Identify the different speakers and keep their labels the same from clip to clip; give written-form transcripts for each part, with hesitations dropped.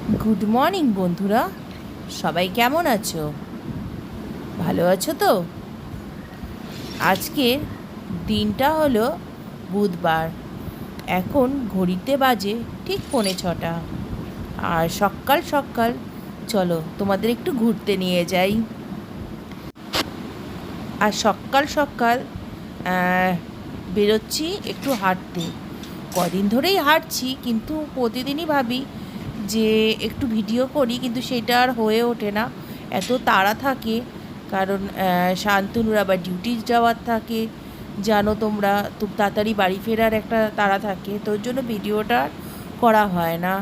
Speaker 1: Good morning বন্ধুরা, সবাই কেমন আছো? ভালো আছো তো? আজকের দিনটা হলো বুধবার। এখন ঘড়িতে বাজে ঠিক 6:45। আর সকাল সকাল চলো তোমাদের একটু ঘুরতে নিয়ে যাই। আর সকাল সকাল বেরোচ্ছি একটু হাঁটতে। কদিন ধরেই হাঁটছি, কিন্তু প্রতিদিনই ভাবি যে একটু ভিডিও করি, কিন্তু সেটা আর হয়ে ওঠে না। এত তাড়া থাকে, কারণ শান্তনুর আবার ডিউটি যাওয়ার থাকে, জানো তোমরা, খুব তাড়াতাড়ি বাড়ি ফেরার একটা তাড়া থাকে, তো ওর জন্য ভিডিওটা আর করা হয় না।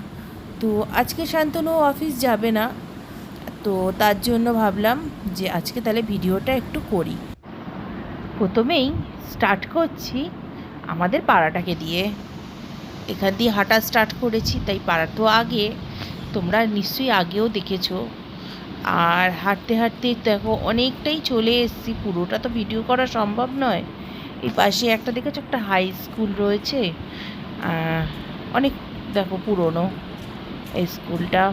Speaker 1: তো আজকে শান্তনু অফিস যাবে না, তো তার জন্য ভাবলাম যে আজকে তাহলে ভিডিওটা একটু করি। প্রথমেই স্টার্ট করছি আমাদের পাড়াটাকে দিয়ে। এখান দিয়ে হাঁটা স্টার্ট করেছি, তাই পাড়া তো আগে, তোমরা নিশ্চয়ই আগেও দেখেছো। আর হাঁটতে হাঁটতে দেখো অনেকটাই চলে এসেছি, পুরোটা তো ভিডিও করা সম্ভব নয়। এই পাশে একটা দেখেছো, একটা হাই স্কুল রয়েছে, অনেক দেখো পুরনো এই স্কুলটা।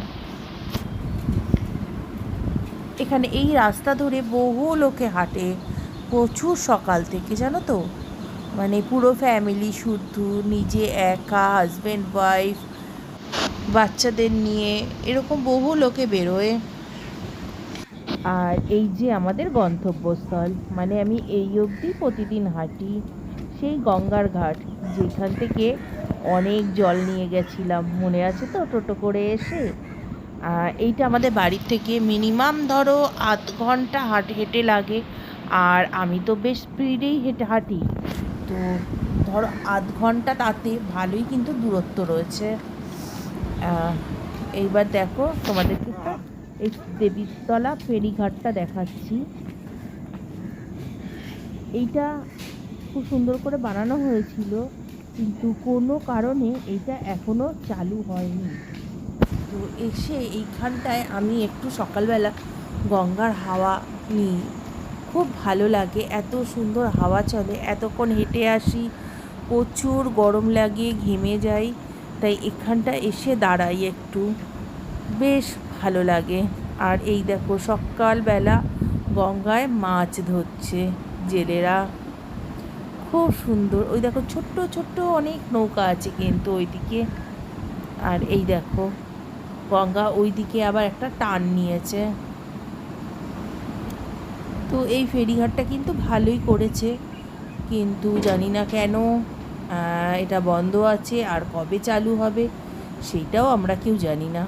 Speaker 1: এখানে এই রাস্তা ধরে বহু লোকে হাঁটে, প্রচুর সকাল থেকে, জানো তো। মানে পুরো ফ্যামিলি, শুধু নিজে একা, হাজব্যান্ড ওয়াইফ, বাচ্চাদের নিয়ে এরকম বহু লোকে বেরোয়। আর এই যে আমাদের গন্তব্যস্থল, মানে আমি এই অবধি প্রতিদিন হাঁটি, সেই গঙ্গার ঘাট, যেখান থেকে অনেক জল নিয়ে গেছিলাম, মনে আছে তো, টোটো করে এসে। এইটা আমাদের বাড়ির থেকে মিনিমাম ধরো আধ ঘন্টা হেঁটে লাগে। আর আমি তো বেশ স্পিডেই হাঁটি, তো ধরো আধ ঘন্টা, তাতে ভালোই কিন্তু দূরত্ব রয়েছে। এইবার দেখো তোমাদেরকে একটা এই দেবীতলা ফেরিঘাটটা দেখাচ্ছি। এইটা খুব সুন্দর করে বানানো হয়েছিল, কিন্তু কোনো কারণে এইটা এখনও চালু হয়নি। তো এসে এইখানটায় আমি একটু সকালবেলা গঙ্গার হাওয়া নিই, খুব ভালো লাগে, এত সুন্দর হাওয়া চলে। এতক্ষণ হেঁটে আসি, প্রচুর গরম লাগে, ঘেমে যাই, তাই এখানটা এসে দাঁড়াই একটু, বেশ ভালো লাগে। আর এই দেখো সকালবেলা গঙ্গায় মাছ ধরছে জেলেরা, খুব সুন্দর। ওই দেখো ছোট্ট ছোট্ট অনেক নৌকা আছে কিন্তু ওইদিকে। আর এই দেখো গঙ্গা ওইদিকে আবার একটা টান নিয়েছে। তো এই ফেরিঘাটটা কিন্তু ভালোই করেছে, কিন্তু জানি না কেন এটা বন্ধ আছে, আর কবে চালু হবে সেইটাও আমরা কেউ জানি না।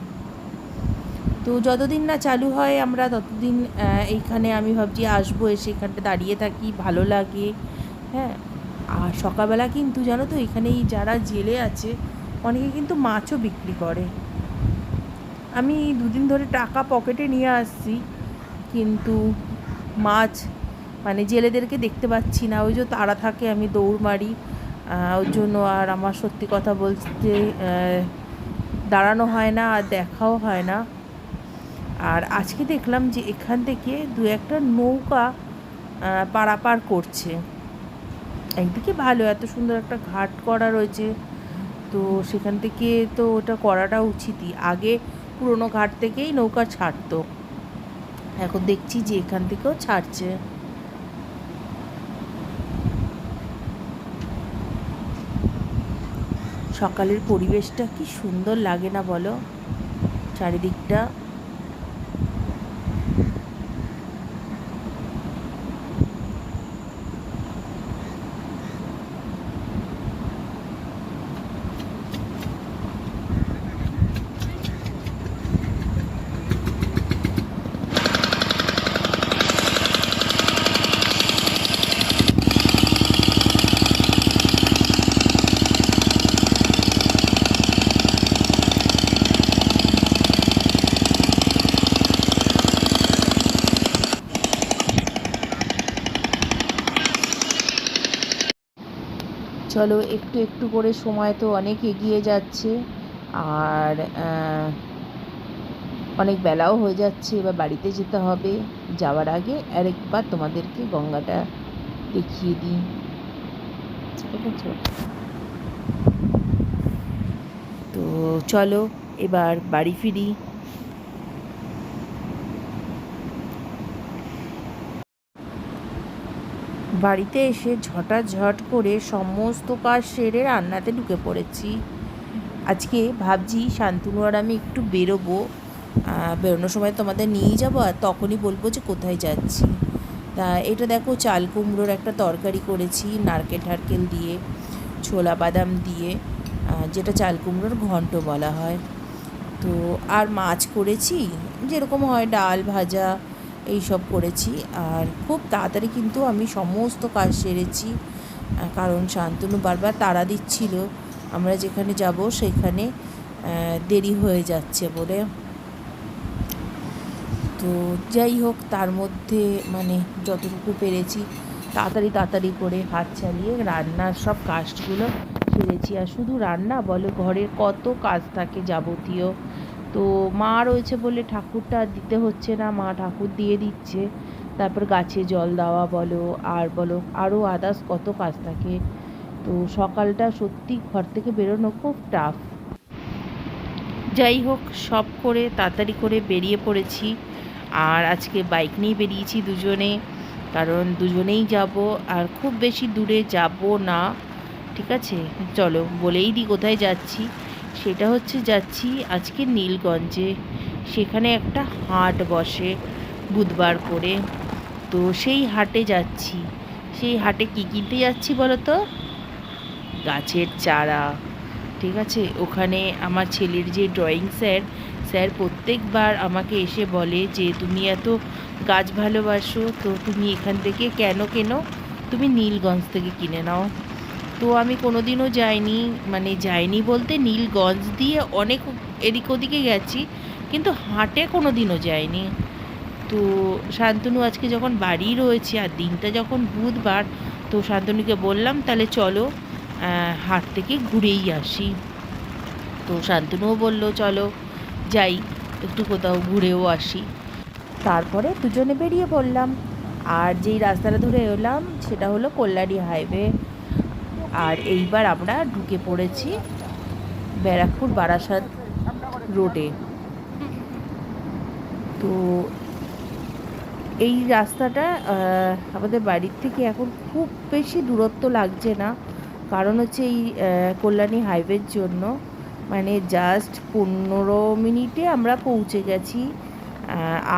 Speaker 1: তো যতদিন না চালু হয় আমরা ততদিন এইখানে আমি ভাবছি আসবো, এসে এখানটা দাঁড়িয়ে থাকি, ভালো লাগে। হ্যাঁ, আর সকালবেলা কিন্তু জানো তো, এখানে এই যারা জেলে আছে অনেকে কিন্তু মাছও বিক্রি করে। আমি দুদিন ধরে টাকা পকেটে নিয়ে আসছি, কিন্তু মাছ মানে জেলেদেরকে দেখতে পাচ্ছি না। ওই যে তাড়া থাকে, আমি দৌড় মারি, ওর জন্য আর আমার সত্যি কথা বলতে দাঁড়ানো হয় না, আর দেখাও হয় না। আর আজকে দেখলাম যে এখান থেকে দু একটা নৌকা পারাপার করছে। একদিকে ভালো, এত সুন্দর একটা ঘাট করা রয়েছে, তো সেখান থেকে তো ওটা করাটা উচিতই। আগে পুরোনো ঘাট থেকেই নৌকা ছাড়তো, এখন দেখছি যে এখান থেকেও ছাড়ছে। সকালের পরিবেশটা কি সুন্দর লাগে না বলো, চারিদিকটা। চলো একটু একটু করে সময় তো অনেক এগিয়ে যাচ্ছে, আর অনেক বেলাও হয়ে যাচ্ছে, এবার বাড়িতে যেতে হবে। যাওয়ার আগে আরেকবার তোমাদেরকে গঙ্গাটা দেখিয়ে দিই, ঠিক আছে? তো চলো এবার বাড়ি ফিরি। বাড়িতে এসে ঝটাঝট করে সমস্ত কাজ সেরে রান্নাতে ঢুকে পড়েছি। আজকে ভাবছি শান্তনু আর আমি একটু বেরোবো, বেরোনোর সময় তোমাদের নিয়েই যাবো আর তখনই বলবো যে কোথায় যাচ্ছি। তা এটা দেখো, চাল কুমড়োর একটা তরকারি করেছি নারকেল ঠারকেল দিয়ে, ছোলা বাদাম দিয়ে, যেটা চাল কুমড়োর ঘন্ট বলা হয়। তো আর মাছ করেছি, যেরকম হয় ডাল ভাজা এইসব করেছি। আর খুব তাড়াতাড়ি কিন্তু আমি সমস্ত কাজ সেরেছি, কারণ শান্তনু বারবার তাড়া দিচ্ছিল আমরা যেখানে যাব সেখানে দেরি হয়ে যাচ্ছে বলে। তো যাই হোক, তার মধ্যে মানে যতটুকু পেরেছি তাড়াতাড়ি করে হাত চালিয়ে রান্নার সব কাজগুলো সেরেছি। আর শুধু রান্না বলো, ঘরের কত কাজ থাকে যাবতীয়। তো মা রয়েছে বলে ঠাকুরটা দিতে হচ্ছে না, মা ঠাকুর দিয়ে দিচ্ছে। তারপর গাছে জল দেওয়া বলো, আর বলো আরও আদার্স কত কাজ থাকে। তো সকালটা সত্যি ঘর থেকে বেরোনো খুব টাফ। যাই হোক, সব করে তাড়াতাড়ি করে বেরিয়ে পড়েছি। আর আজকে বাইক নিয়ে বেরিয়েছি দুজনে, কারণ দুজনেই যাব, আর খুব বেশি দূরে যাব না। ঠিক আছে, চলো বলেই দিই কোথায় যাচ্ছি। সেটা হচ্ছে যাচ্ছি আজকে নীলগঞ্জে। সেখানে একটা হাট বসে বুধবার করে, তো সেই হাটে যাচ্ছি। সেই হাটে কী কিনতে যাচ্ছি বলো তো? গাছের চারা। ঠিক আছে, ওখানে আমার ছেলের যে ড্রয়িং স্যার প্রত্যেকবার আমাকে এসে বলে যে তুমি এত গাছ ভালোবাসো, তো তুমি এখান থেকে কেন কেনো, তুমি নীলগঞ্জ থেকে কিনে নাও। তো আমি কোনোদিনও যাইনি, মানে যাইনি বলতে নীলগঞ্জ দিয়ে অনেক এদিক ওদিকে গেছি, কিন্তু হাটে কোনো দিনও যাইনি। তো শান্তনু আজকে যখন বাড়ি রয়েছে আর দিনটা যখন বুধবার, তো শান্তনুকে বললাম তাহলে চলো হাট থেকে ঘুরেই আসি। তো শান্তনুও বলল চলো যাই, একটু কোথাও ঘুরেও আসি। তারপরে দুজনে বেরিয়ে পড়লাম। আর যেই রাস্তাটা ধরে এলাম সেটা হলো কল্যাণী হাইওয়ে। আর এইবার আমরা ঢুকে পড়েছি ব্যারাকপুর বারাসাত রোডে। তো এই রাস্তাটা আমাদের বাড়ির থেকে এখন খুব বেশি দূরত্ব লাগছে না, কারণ হচ্ছে এই কল্যাণী হাইওয়ের জন্য মানে জাস্ট 15 মিনিটে আমরা পৌঁছে গেছি।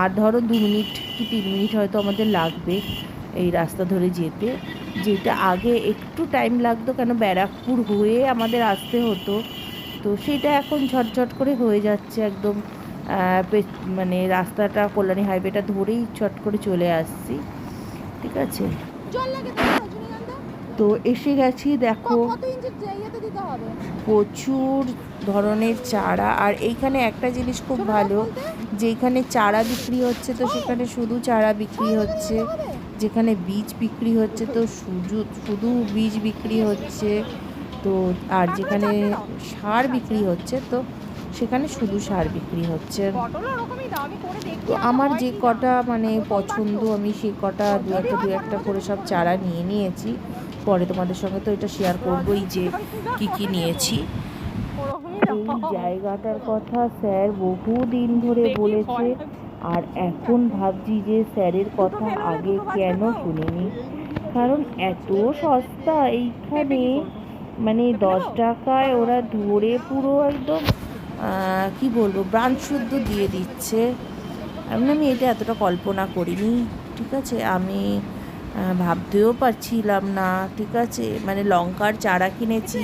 Speaker 1: আর ধরো 2 মিনিট কি 3 মিনিট হয়তো আমাদের লাগবে এই রাস্তা ধরে যেতে, যেটা আগে একটু টাইম লাগতো, কেন ব্যারাকপুর হয়ে আমাদের আসতে হতো। তো সেটা এখন ঝটঝট করে হয়ে যাচ্ছে একদম, মানে রাস্তাটা কল্যাণী হাইওয়েটা ধরেই চট করে চলে আসছি। ঠিক আছে, তো এসে গেছি। দেখো প্রচুর ধরনের চারা। আর এইখানে একটা জিনিস খুব ভালো, যেখানে চারা বিক্রি হচ্ছে তো সেখানে শুধু চারা বিক্রি হচ্ছে, যেখানে বীজ বিক্রি হচ্ছে তো শুধু বীজ বিক্রি হচ্ছে, তো আর যেখানে সার বিক্রি হচ্ছে তো সেখানে শুধু সার বিক্রি হচ্ছে। তো আমার যে কটা মানে পছন্দ, আমি সেই কটা দু একটা করে সব চারা নিয়ে নিয়েছি। পরে তোমাদের সঙ্গে তো এটা শেয়ার করবোই যে কি নিয়েছি। এই জায়গাটার কথা স্যার বহু দিন ধরে বলেছে, আর এখন ভাবছি যে স্যারের কথা আগে কেন শুনিনি, কারণ এত সস্তা এইখানে, মানে 10 টাকায় ওরা ধরে পুরো একদম কি বলবো ব্রাঞ্চ শুদ্ধ দিয়ে দিচ্ছে। আমি এটা এতটা কল্পনা করিনি। ঠিক আছে, আমি ভাবতেও পারছিলাম না। ঠিক আছে, মানে লঙ্কার চারা কিনেছি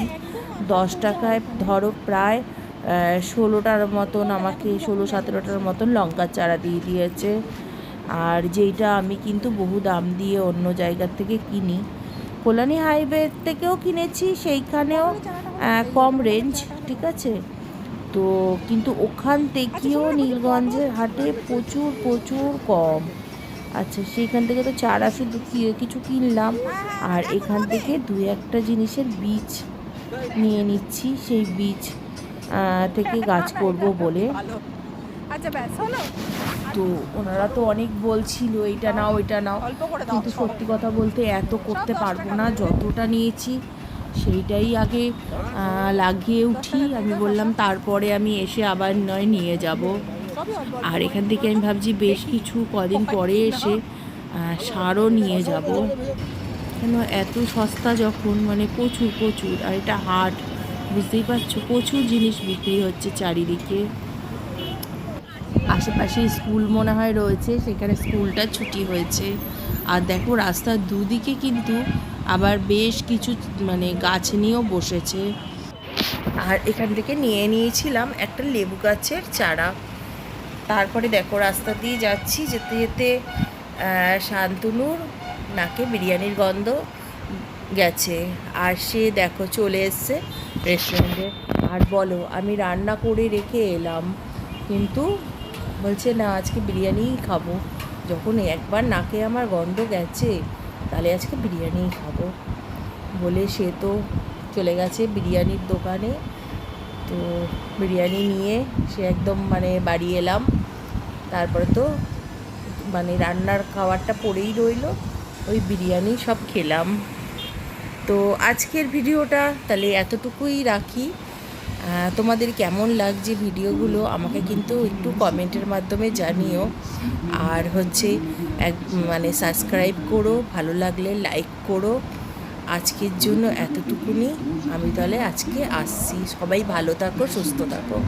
Speaker 1: 10 টাকায়, ধরো প্রায় 16টার মতন, আমাকে 16-17টার মতন লঙ্কার চারা দিয়ে দিয়েছে। আর যেইটা আমি কিন্তু বহু দাম দিয়ে অন্য জায়গার থেকে কিনি, কল্যাণী হাইওয়ে থেকেও কিনেছি, সেইখানেও কম রেঞ্জ। ঠিক আছে, তো কিন্তু ওখান থেকেও নীলগঞ্জের হাটে প্রচুর কম। আচ্ছা, সেইখান থেকে তো চারা শুধু কিছু কিনলাম, আর এখান থেকে 2-1 জিনিসের বীজ নিয়ে নিচ্ছি, সেই বীজ থেকে গাছ করব বলে। তো ওনারা তো অনেক বলছিল এটা নাও এটা নাও, কিন্তু সত্যি কথা বলতে এত করতে পারবো না, যতটা নিয়েছি সেইটাই আগে লাগিয়ে উঠি। আমি বললাম তারপরে আমি এসে আবার নয় নিয়ে যাব। আর এখান থেকে আমি ভাবছি বেশ কিছু কদিন পরে এসে সারও নিয়ে যাব। কেন এত সস্তা যখন, মানে প্রচুর প্রচুর, আর এটা হাট, বুঝতেই পারছো, প্রচুর জিনিস বিক্রি হচ্ছে চারিদিকে। আশেপাশে স্কুল মনে হয় রয়েছে, সেখানে স্কুলটা ছুটি হয়েছে। আর দেখো রাস্তার দুদিকে কিন্তু আবার বেশ কিছু মানে গাছ নিয়েও বসেছে। আর এখান থেকে নিয়ে নিয়েছিলাম একটা লেবু গাছের চারা। তারপরে দেখো রাস্তা দিয়ে যাচ্ছি, যেতে যেতে শান্তনুর নাকে বিরিয়ানির গন্ধ গেছে, আর সে দেখো চলে এসছে রেস্টুরেন্টে। আর বলো আমি রান্না করে রেখে এলাম, কিন্তু বলছে না আজকে বিরিয়ানিই খাবো। যখন একবার নাকে আমার গন্ধ গেছে, তাহলে আজকে বিরিয়ানিই খাবো বলে সে তো চলে গেছে বিরিয়ানির দোকানে। তো বিরিয়ানি নিয়ে সে একদম মানে বাড়ি এলাম। তারপরে তো মানে রান্নার খাবারটা পড়েই রইলো, ওই বিরিয়ানি সব খেলাম। তো আজকের ভিডিওটা তাহলে এতটুকুই রাখি। তোমাদের কেমন লাগছে ভিডিওগুলো আমাকে কিন্তু একটু কমেন্টের মাধ্যমে জানিও। আর হচ্ছে মানে সাবস্ক্রাইব করো, ভালো লাগলে লাইক করো। আজকের জন্য এতটুকুনি, আমি তাহলে আজকে আসছি। সবাই ভালো থাকো, সুস্থ থাকো।